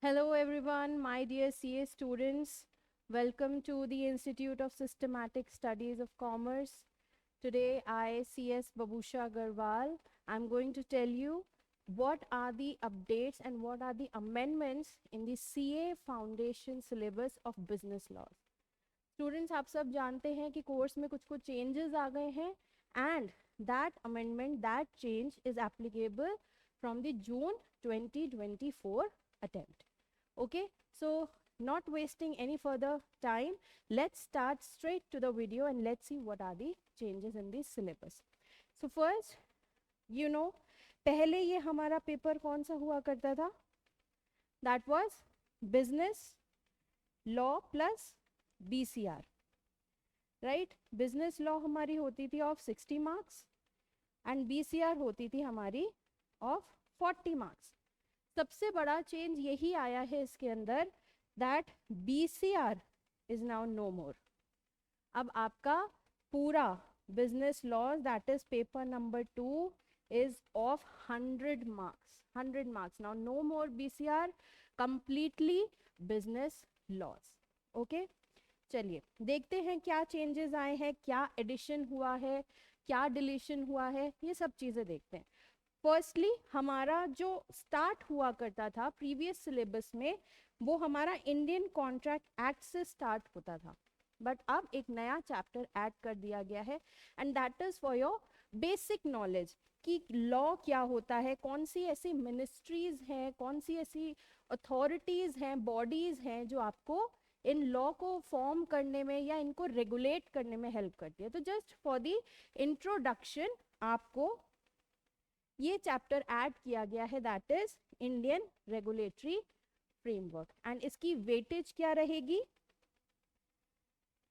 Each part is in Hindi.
Hello everyone, my dear CA students. Welcome to the Institute of Systematic Studies of Commerce. Today I, CS Babusha Agarwal, I'm going to tell you what are the updates and what are the amendments in the CA Foundation syllabus of business laws. Students, आप सब जानते हैं कि कोर्स में कुछ changes आ गए हैं and that amendment, that change is applicable from the June 2024 attempt. Okay, so not wasting any further time, let's start straight to the video and let's see what are the changes in this syllabus. So first, पहले ये हमारा पेपर कौन सा हुआ करता था? That was business law plus BCR, right? business law हमारी होती थी of 60 marks and BCR होती थी हमारी of 40 marks. सबसे बड़ा चेंज यही आया है इसके अंदर that BCR is now no more. अब आपका पूरा business laws that is paper number 2 is of 100 marks. Now no more BCR, completely business laws. Okay, चलिए देखते हैं क्या चेंजेस आए हैं, क्या एडिशन हुआ है, क्या डिलीशन हुआ है, ये सब चीजें देखते हैं. फर्स्टली हमारा जो स्टार्ट हुआ करता था प्रीवियस सिलेबस में वो हमारा इंडियन कॉन्ट्रैक्ट एक्ट से स्टार्ट होता था, बट अब एक नया चैप्टर ऐड कर दिया गया है and that is for your basic knowledge कि लॉ क्या होता है, कौन सी ऐसी मिनिस्ट्रीज हैं, कौन सी ऐसी अथॉरिटीज हैं, बॉडीज हैं जो आपको इन लॉ को फॉर्म करने में या इनको रेगुलेट करने में हेल्प करती है. तो जस्ट फॉर द इंट्रोडक्शन आपको ये चैप्टर ऐड किया गया है that is Indian regulatory framework and इसकी वेटेज क्या रहेगी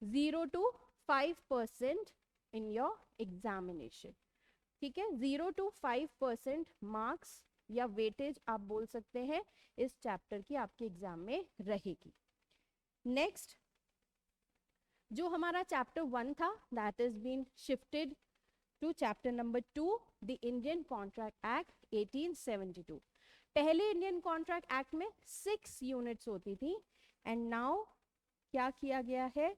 0 to 5% इन योर एग्जामिनेशन. ठीक है, 0 to 5% मार्क्स या वेटेज आप बोल सकते हैं इस चैप्टर की आपके एग्जाम में रहेगी. नेक्स्ट जो हमारा चैप्टर 1 था that is been shifted to chapter number 2, the Indian Contract Act 1872. पहले इंडियन कॉन्ट्रैक्ट एक्ट में 6 यूनिट्स होती थी एंड नाउ क्या किया गया है,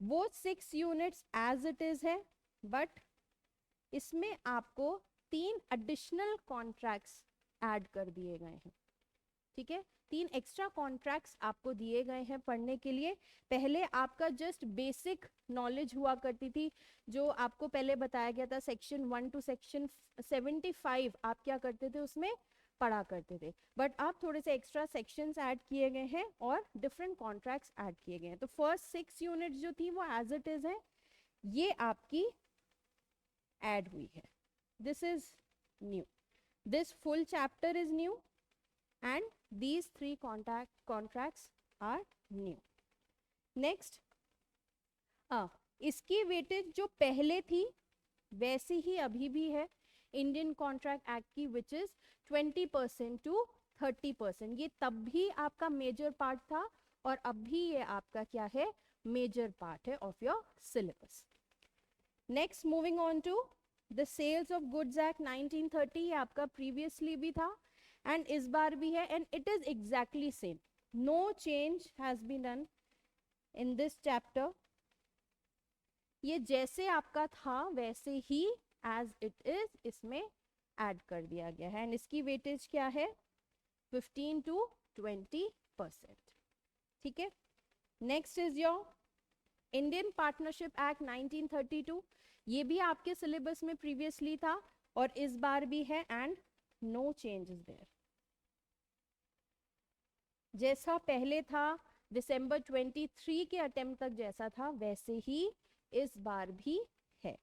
वो 6 यूनिट्स एज इट इज है, बट इसमें आपको 3 एडिशनल कॉन्ट्रैक्ट्स ऐड कर दिए गए हैं. ठीक है, 3 एक्स्ट्रा कॉन्ट्रैक्ट्स आपको दिए गए हैं पढ़ने के लिए. पहले आपका जस्ट बेसिक नॉलेज हुआ करती थी जो आपको पहले बताया गया था सेक्शन 1 to सेक्शन 75 आप क्या करते थे उसमें पढ़ा करते थे, बट अब थोड़े से एक्स्ट्रा सेक्शंस ऐड किए गए हैं और डिफरेंट कॉन्ट्रैक्ट्स ऐड किए गए हैं. तो फर्स्ट 6 यूनिट्स जो थी वो एज इट इज है, ये आपकी ऐड हुई है. This is new, this full chapter is new and these 3 contracts are new. Next, इसकी वेटेज जो पहले थी वैसी ही अभी भी है इंडियन कॉन्ट्रैक्ट एक्ट की, विच इज 20% to 30%. ये तब भी आपका मेजर पार्ट था और अब भी ये आपका क्या है, मेजर पार्ट है of your syllabus. Next moving on to the sales of goods act 1930, ये आपका प्रीवियसली भी था एंड इस बार भी है and it is exactly same. No change has been done in this chapter. ये जैसे आपका था वैसे ही एज इट इज इसमें ऐड कर दिया गया है एंड इसकी वेटेज क्या है 15 to 20%. ठीक है, next is your Indian partnership act 1932. ये भी आपके सिलेबस में प्रीवियसली था और इस बार भी है एंड no changes there. जैसा पहले था दिसंबर 23 के अटेम्प्ट तक जैसा था वैसे ही इस बार भी है.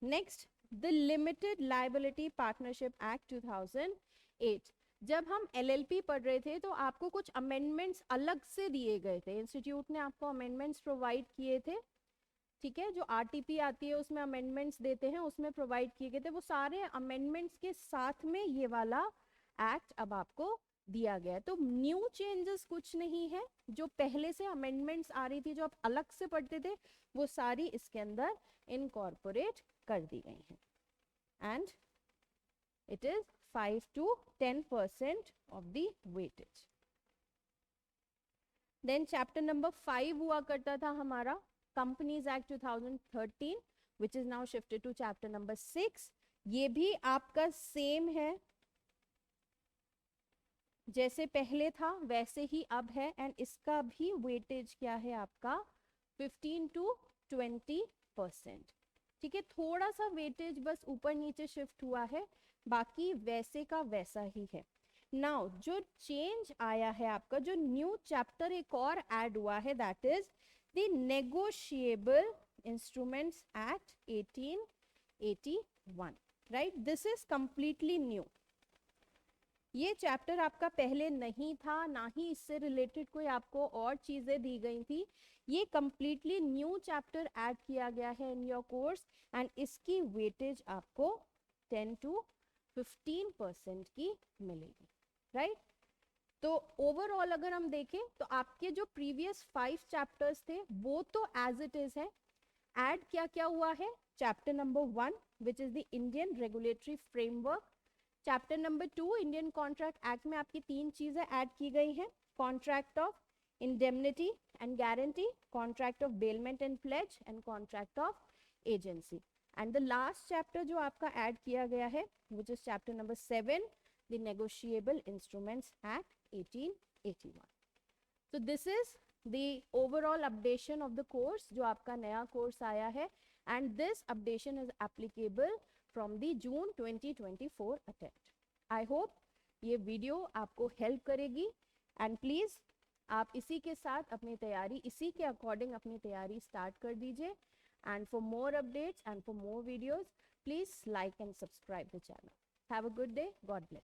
Next, the limited liability partnership act 2008. जब हम LLP पढ़ रहे थे तो आपको कुछ अमेंडमेंट्स अलग से दिए गए थे, इंस्टीट्यूट ने आपको अमेंडमेंट्स प्रोवाइड किए थे. ठीक है, जो RTP आती है उसमें अमेंडमेंट्स देते हैं, उसमें प्रोवाइड किए गए थे. वो सारे अमेंडमेंट्स के साथ में ये वाला एक्ट अब आपको दिया गया है. तो न्यू चेंजेस कुछ नहीं है, जो पहले से अमेंडमेंट्स आ रही थी जो आप अलग से पढ़ते थे वो सारी इसके अंदर इनकॉर्पोरेट कर दी गई हैं and it is 5 to 10% of the weightage. Then chapter number 5 हुआ करता था हमारा Companies Act 2013, which is now shifted to chapter number 6. ये भी आपका सेम है, जैसे पहले था वैसे ही अब है, एंड इसका भी वेटेज क्या है आपका 15 to 20%. ठीक है, थोड़ा सा वेटेज बस ऊपर नीचे शिफ्ट हुआ है, बाकी वैसे का वैसा ही है. नाउ जो चेंज आया है आपका, जो न्यू चैप्टर एक और ऐड हुआ है, that is the negotiable instruments act 1881. Right, this is completely new. ये चैप्टर आपका पहले नहीं था, ना ही इससे रिलेटेड कोई आपको और चीजें दी गई थी. ये कंप्लीटली न्यू चैप्टर ऐड किया गया है इन योर कोर्स, एंड इसकी वेटेज आपको 10 to 15% की मिलेगी. राइट, तो ओवरऑल अगर हम देखें तो आपके जो प्रीवियस 5 चैप्टर्स थे वो तो एज इट इज है. ऐड क्या क्या हुआ है, chapter number 1 which is the Indian regulatory framework. Chapter number 2 Indian contract act में आपकी 3 चीजें ऐड की गई हैं, contract of indemnity and guarantee, contract of bailment and pledge, and contract of agency. And the last chapter जो आपका ऐड किया गया है which is chapter number 7, the Negotiable Instruments Act 1881. So this is the overall updation of the course जो आपका नया कोर्स आया है, and this updation is applicable from the June 2024 attempt. I hope ये वीडियो आपको हेल्प करेगी, and please आप इसी के साथ अपनी तैयारी, इसी के अकॉर्डिंग अपनी तैयारी स्टार्ट कर दीजिए. And for more updates and for more videos, please like and subscribe the channel. Have a good day. God bless.